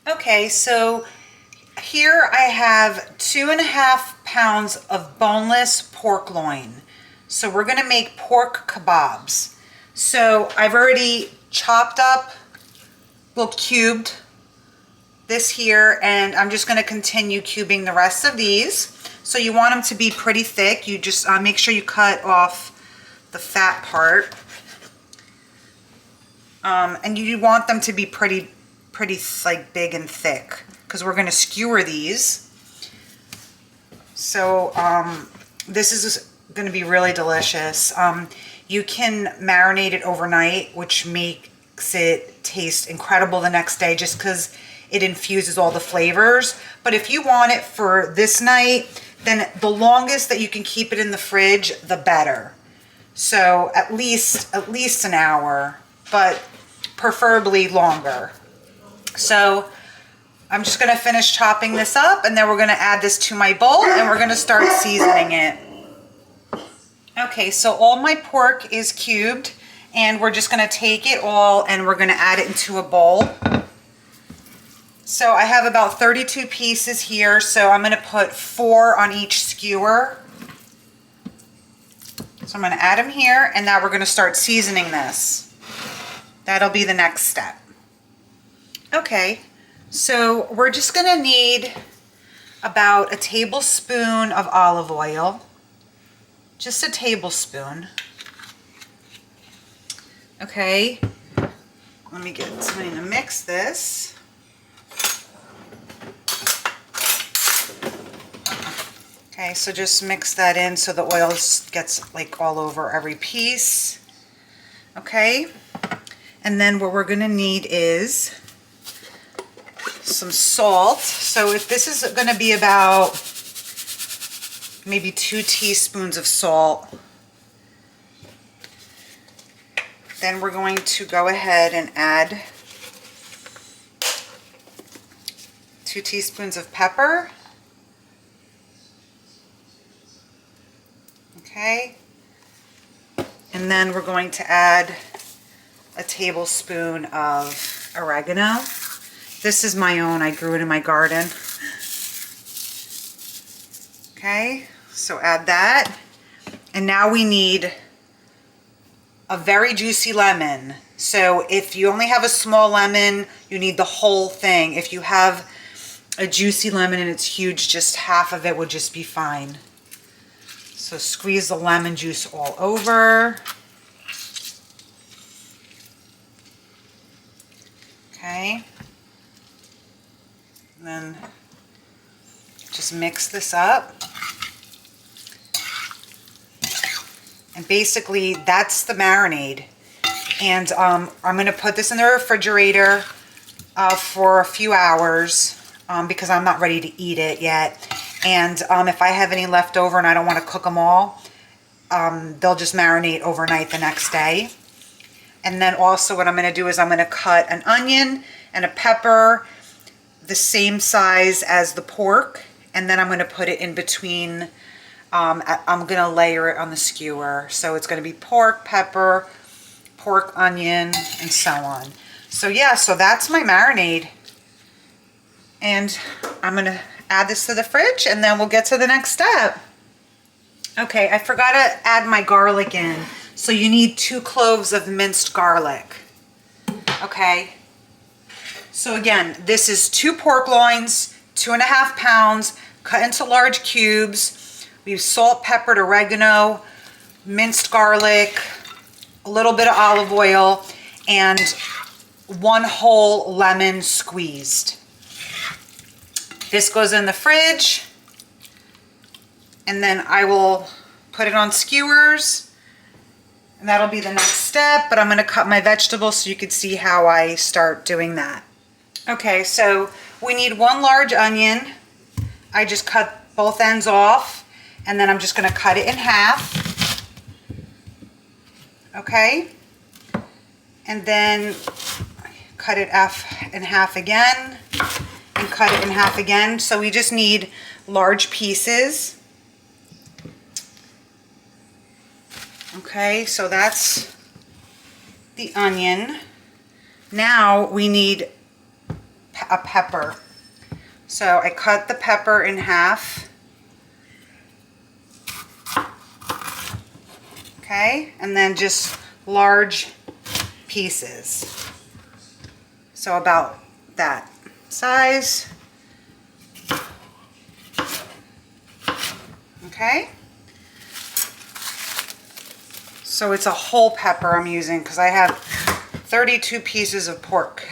Okay, so here I have 2.5 pounds of boneless pork loin. So we're gonna make pork kebabs. So I've already chopped up, well, cubed this here, and I'm just gonna continue cubing the rest of these. So you want them to be pretty thick. You just make sure you cut off the fat part. And you want them to be pretty like big and thick, because we're gonna skewer these. So this is gonna be really delicious. You can marinate it overnight, which makes it taste incredible the next day, just because it infuses all the flavors. But if you want it for this night, then the longest that you can keep it in the fridge, the better. So at least an hour, but preferably longer. So I'm just gonna finish chopping this up, and then we're gonna add this to my bowl, and we're gonna start seasoning it. Okay, so all my pork is cubed, and we're just gonna take it all and we're gonna add it into a bowl. So I have about 32 pieces here, so I'm gonna put 4 on each skewer. So I'm gonna add them here, and now we're gonna start seasoning this. That'll be the next step. Okay, so we're just gonna need about a tablespoon of olive oil. Just a tablespoon. Okay, let me get something to mix this. Okay, so just mix that in so the oil gets like all over every piece. Okay, and then what we're gonna need is some salt. So if this is gonna be about maybe 2 teaspoons of salt, then we're going to go ahead and add 2 teaspoons of pepper. Okay, and then we're going to add a tablespoon of oregano. This is my own, I grew it in my garden. Okay, so add that. And now we need a very juicy lemon. So if you only have a small lemon, you need the whole thing. If you have a juicy lemon and it's huge, just half of it would just be fine. So squeeze the lemon juice all over. Okay. And then just mix this up. And basically that's the marinade. And I'm gonna put this in the refrigerator for a few hours because I'm not ready to eat it yet. And if I have any left over and I don't want to cook them all, they'll just marinate overnight the next day. And then also what I'm going to do is I'm going to cut an onion and a pepper the same size as the pork, and then I'm going to put it in between. I'm going to layer it on the skewer. So it's going to be pork, pepper, pork, onion, and so on. So yeah, so that's my marinade. And I'm going to add this to the fridge, and then we'll get to the next step. Okay, I forgot to add my garlic in. So you need 2 cloves of minced garlic. Okay. So again, this is 2 pork loins, 2.5 pounds, cut into large cubes. We have salt, peppered oregano, minced garlic, a little bit of olive oil, and 1 whole lemon squeezed. This goes in the fridge, and then I will put it on skewers, and that'll be the next step, but I'm gonna cut my vegetables so you can see how I start doing that. Okay, so we need 1 large onion. I just cut both ends off, and then I'm just gonna cut it in half. Okay, and then cut it in half again, and cut it in half again. So we just need large pieces. Okay, so that's the onion. Now we need a pepper. So I cut the pepper in half. Okay, and then just large pieces. So about that size. Okay. So it's a whole pepper I'm using because I have 32 pieces of pork.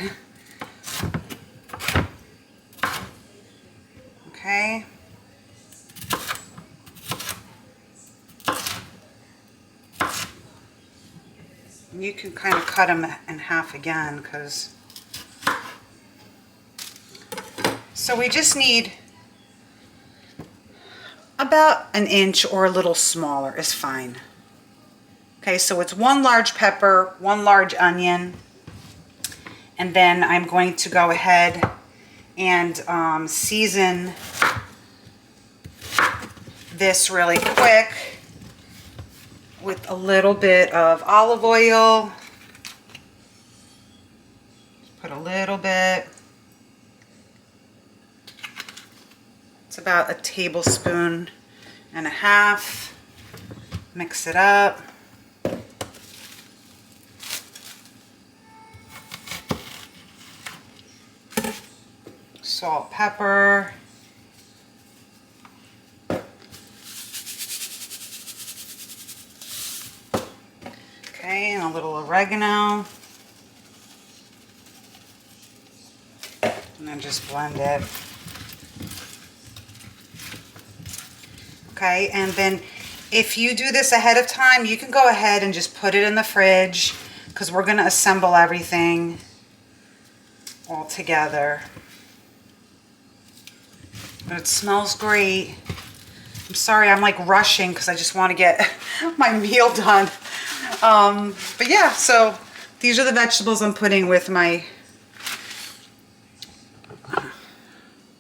Okay. You can kind of cut them in half again because... So we just need about an inch or a little smaller is fine. Okay, so it's 1 large pepper, 1 large onion, and then I'm going to go ahead and season this really quick with a little bit of olive oil. Just put a little bit. It's about 1.5 tablespoons. Mix it up. Salt, pepper. Okay, and a little oregano. And then just blend it. Okay, and then if you do this ahead of time, you can go ahead and just put it in the fridge because we're going to assemble everything all together. But it smells great. I'm sorry, I'm like rushing because I just want to get my meal done. But yeah, so these are the vegetables I'm putting with my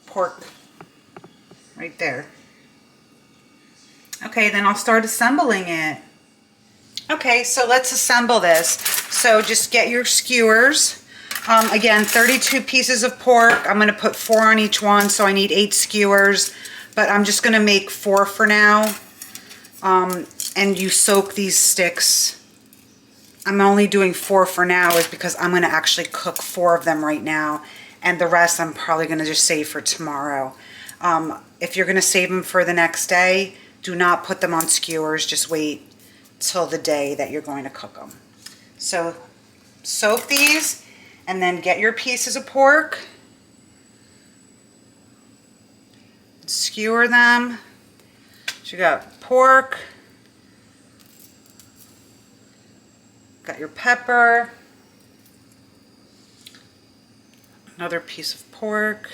pork right there. Okay, then I'll start assembling it. Okay, so let's assemble this. So just get your skewers. Again, 32 pieces of pork. I'm going to put 4 on each one, so I need 8 skewers. But I'm just going to make 4 for now. And you soak these sticks. I'm only doing 4 for now is because I'm going to actually cook 4 of them right now. And the rest I'm probably going to just save for tomorrow. If you're going to save them for the next day, do not put them on skewers. Just wait till the day that you're going to cook them. So soak these and then get your pieces of pork. Skewer them. So you got pork. Got your pepper. Another piece of pork.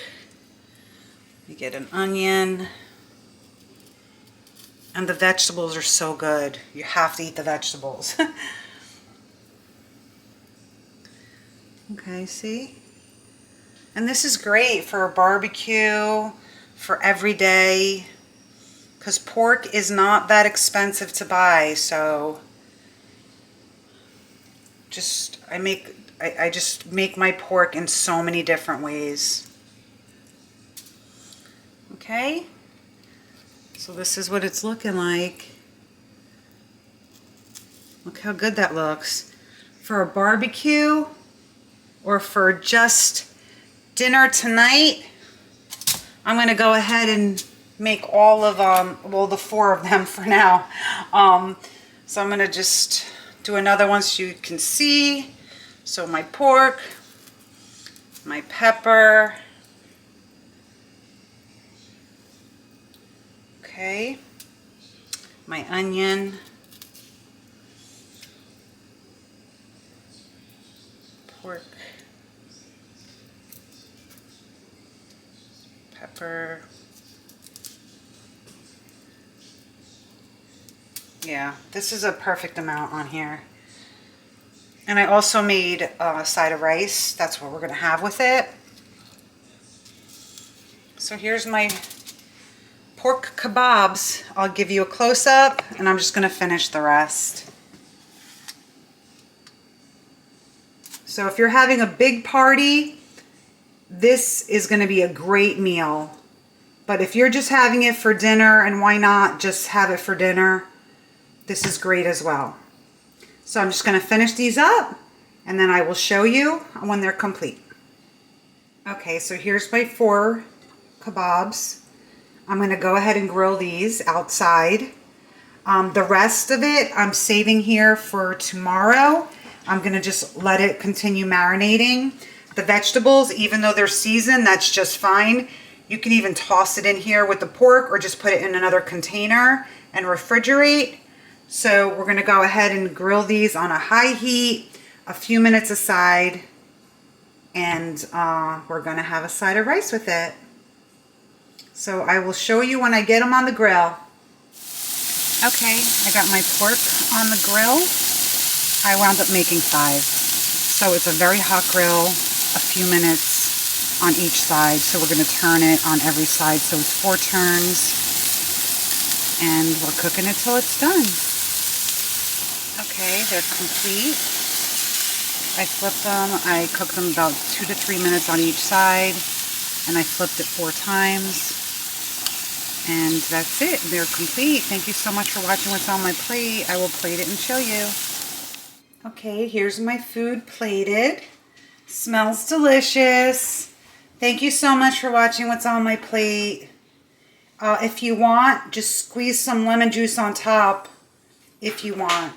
You get an onion. And the vegetables are so good. You have to eat the vegetables. Okay, see? And this is great for a barbecue, for every day, because pork is not that expensive to buy. So I just make my pork in so many different ways. Okay? So this is what it's looking like. Look how good that looks. For a barbecue or for just dinner tonight, I'm going to go ahead and make all of well, the 4 of them for now. So I'm going to just do another one so you can see. So my pork, my pepper. Okay, my onion, pork, pepper. Yeah, this is a perfect amount on here. And I also made a side of rice. That's what we're going to have with it. So here's my pork kebabs. I'll give you a close-up and I'm just going to finish the rest. So if you're having a big party, this is going to be a great meal. But if you're just having it for dinner, and why not just have it for dinner, this is great as well. So I'm just going to finish these up, and then I will show you when they're complete. Okay, so here's my 4 kebabs. I'm going to go ahead and grill these outside. The rest of it I'm saving here for tomorrow. I'm going to just let it continue marinating. The vegetables, even though they're seasoned, that's just fine. You can even toss it in here with the pork or just put it in another container and refrigerate. So we're going to go ahead and grill these on a high heat, a few minutes aside, and we're going to have a side of rice with it. So I will show you when I get them on the grill. Okay, I got my pork on the grill. I wound up making 5. So it's a very hot grill, a few minutes on each side. So we're going to turn it on every side. So it's 4 turns. And we're cooking it till it's done. Okay, they're complete. I flipped them. I cooked them about 2 to 3 minutes on each side. And I flipped it 4 times. And that's it. They're complete. Thank you so much for watching what's on my plate. I will plate it and show you. Okay, here's my food plated. Smells delicious. Thank you so much for watching what's on my plate. If you want, just squeeze some lemon juice on top if you want.